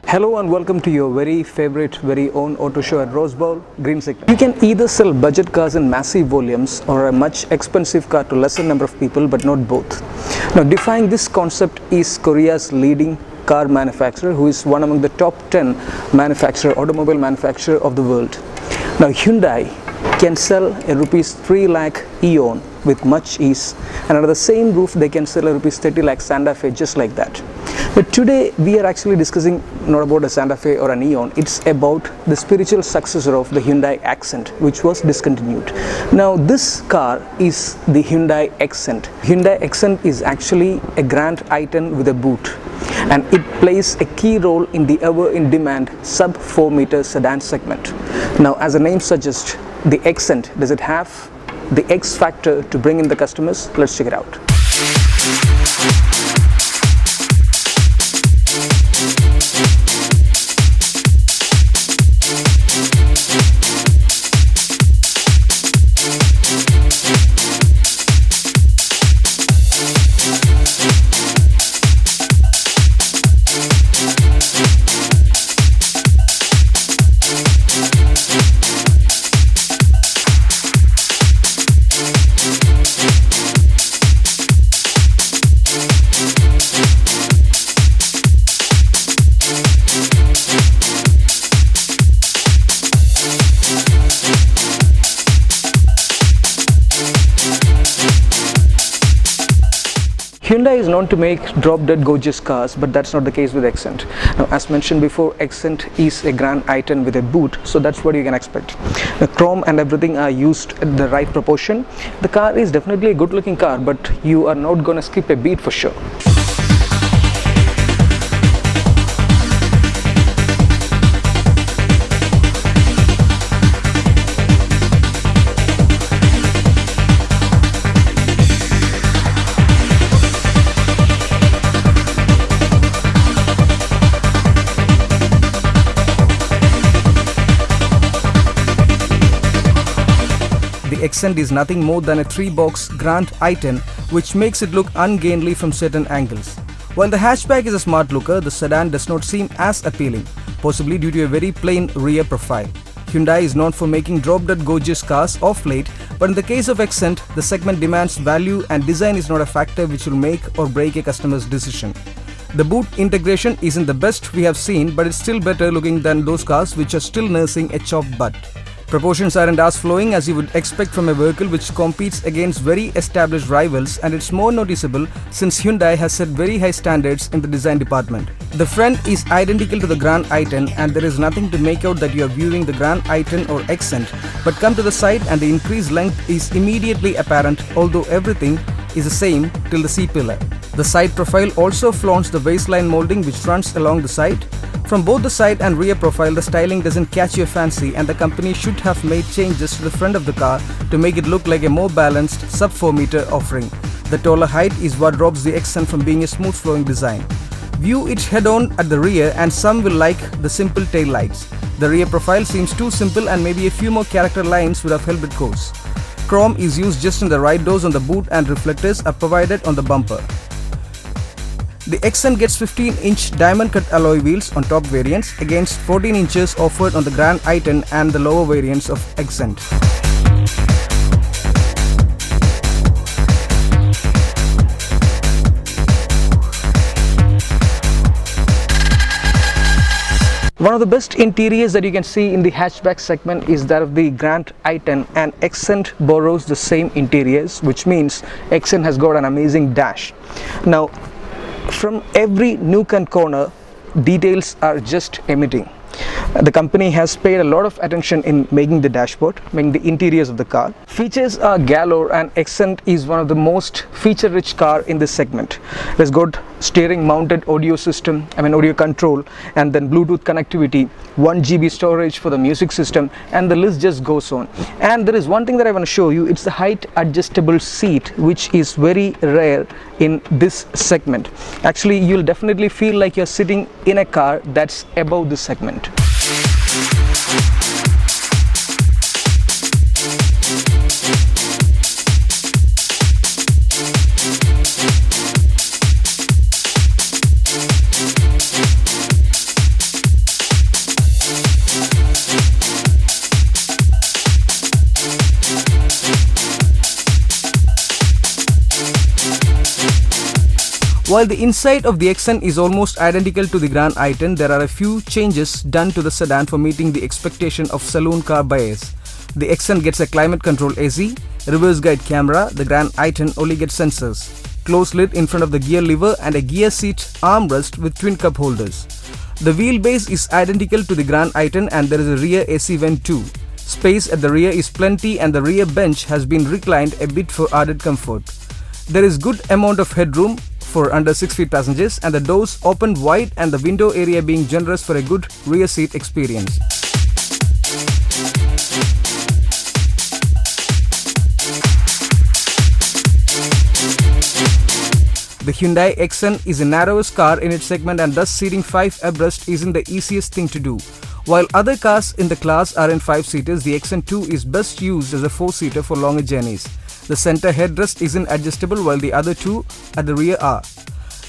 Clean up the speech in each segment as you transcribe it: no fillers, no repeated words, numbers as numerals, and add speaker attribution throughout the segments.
Speaker 1: Hello and welcome to your very favorite, very own auto show at Rosebowl, Green Signal. You can either sell budget cars in massive volumes or a much expensive car to lesser number of people, but not both. Now, defying this concept is Korea's leading car manufacturer, who is one among the top 10 automobile manufacturer of the world. Now, Hyundai can sell a rupees 3 lakh Eon with much ease, and under the same roof they can sell a rupees 30 lakh Santa Fe just like that. But today we are actually discussing not about a Santa Fe or an Eon, it's about the spiritual successor of the Hyundai Xcent, which was discontinued. Now this car is the Hyundai Xcent. Hyundai Xcent is actually a grand i10 with a boot, and it plays a key role in the ever in demand sub 4 meter sedan segment. Now, as the name suggests, the Xcent, does it have the X factor to bring in the customers? Let's check it out. Hyundai is known to make drop-dead gorgeous cars, but that's not the case with Xcent. Now, as mentioned before, Xcent is a grand i10 with a boot, so that's what you can expect. The chrome and everything are used at the right proportion. The car is definitely a good-looking car, but you are not gonna skip a beat for sure. The Xcent is nothing more than a 3-box Grand i10, which makes it look ungainly from certain angles. While the hatchback is a smart looker, the sedan does not seem as appealing, possibly due to a very plain rear profile. Hyundai is known for making drop-dead gorgeous cars of late, but in the case of Xcent, the segment demands value and design is not a factor which will make or break a customer's decision. The boot integration isn't the best we have seen, but it's still better looking than those cars which are still nursing a chopped butt. Proportions aren't as flowing as you would expect from a vehicle which competes against very established rivals, and it's more noticeable since Hyundai has set very high standards in the design department. The front is identical to the Grand i10, and there is nothing to make out that you are viewing the Grand i10 or Xcent, but come to the side and the increased length is immediately apparent, although everything is the same till the C-pillar. The side profile also flaunts the waistline molding which runs along the side. From both the side and rear profile, the styling doesn't catch your fancy, and the company should have made changes to the front of the car to make it look like a more balanced sub 4 meter offering. The taller height is what robs the Xcent from being a smooth flowing design. View it head on at the rear, and some will like the simple tail lights. The rear profile seems too simple, and maybe a few more character lines would have helped it course. Chrome is used just in the right doors on the boot, and reflectors are provided on the bumper. The Xcent gets 15-inch diamond-cut alloy wheels on top variants against 14 inches offered on the Grand i10 and the lower variants of Xcent. One of the best interiors that you can see in the hatchback segment is that of the Grand i10, and Xcent borrows the same interiors, which means Xcent has got an amazing dash. Now, from every nook and corner, details are just emitting. The company has paid a lot of attention in making the dashboard, making the interiors of the car. Features are galore, and Xcent is one of the most feature-rich car in this segment. It has got steering-mounted audio system, audio control, and then Bluetooth connectivity, 1 GB storage for the music system, and the list just goes on. And there is one thing that I want to show you. It's the height adjustable seat, which is very rare in this segment. Actually, you'll definitely feel like you're sitting in a car that's above this segment. While the inside of the Xcent is almost identical to the Grand i10, there are a few changes done to the sedan for meeting the expectation of saloon car buyers. The Xcent gets a climate control AC, reverse guide camera. The Grand i10 only gets sensors, closed lid in front of the gear lever and a gear seat armrest with twin cup holders. The wheelbase is identical to the Grand i10 and there is a rear AC vent too. Space at the rear is plenty and the rear bench has been reclined a bit for added comfort. There is good amount of headroom for under 6 feet passengers and the doors open wide and the window area being generous for a good rear seat experience. The Hyundai Xcent is the narrowest car in its segment and thus seating 5 abreast isn't the easiest thing to do. While other cars in the class are in 5-seaters, the Xcent 2 is best used as a 4-seater for longer journeys. The center headrest isn't adjustable while the other two at the rear are.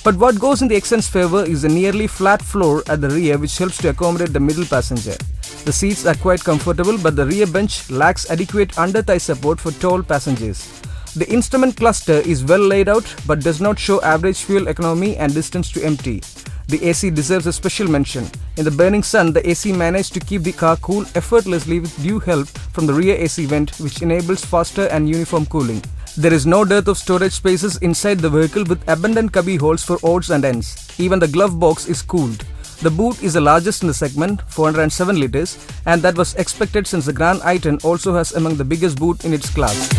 Speaker 1: But what goes in the Xcent's favor is a nearly flat floor at the rear which helps to accommodate the middle passenger. The seats are quite comfortable but the rear bench lacks adequate under-thigh support for tall passengers. The instrument cluster is well laid out but does not show average fuel economy and distance to empty. The AC deserves a special mention. In the burning sun, the AC managed to keep the car cool effortlessly with due help from the rear AC vent which enables faster and uniform cooling. There is no dearth of storage spaces inside the vehicle with abundant cubby holes for odds and ends. Even the glove box is cooled. The boot is the largest in the segment, 407 litres, and that was expected since the Grand i10 also has among the biggest boot in its class.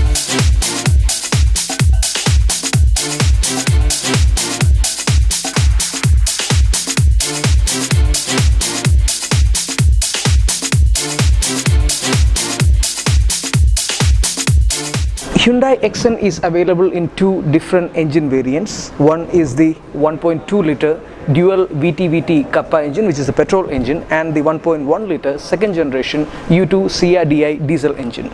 Speaker 1: Hyundai Xcent is available in two different engine variants. One is the 1.2 litre dual VTVT Kappa engine, which is a petrol engine, and the 1.1 litre second generation U2 CRDI diesel engine.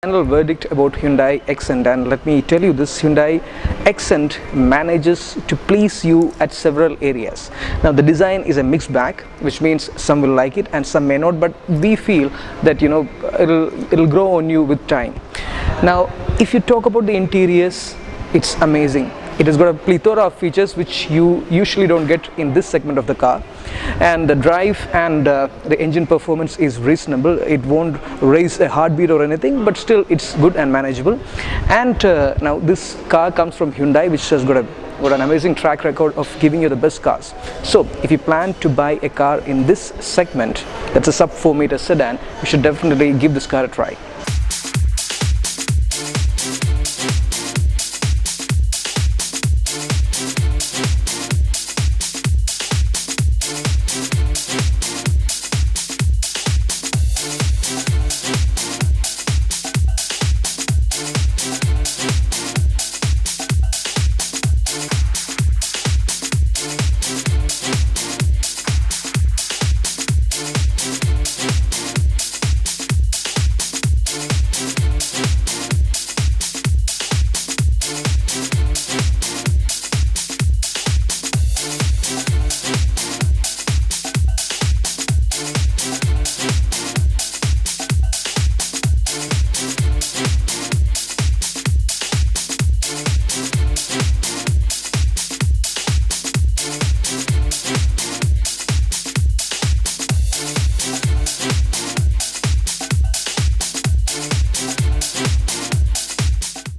Speaker 1: Final verdict about Hyundai Xcent, and let me tell you this: Hyundai Xcent manages to please you at several areas. Now the design is a mixed bag, which means some will like it and some may not, but we feel that it'll grow on you with time. Now if you talk about the interiors, it's amazing. It has got a plethora of features which you usually don't get in this segment of the car, and the drive and the engine performance is reasonable. It won't raise a heartbeat or anything, but still it's good and manageable. And now this car comes from Hyundai, which has got an amazing track record of giving you the best cars. So if you plan to buy a car in this segment, that's a sub 4 meter sedan, you should definitely give this car a try.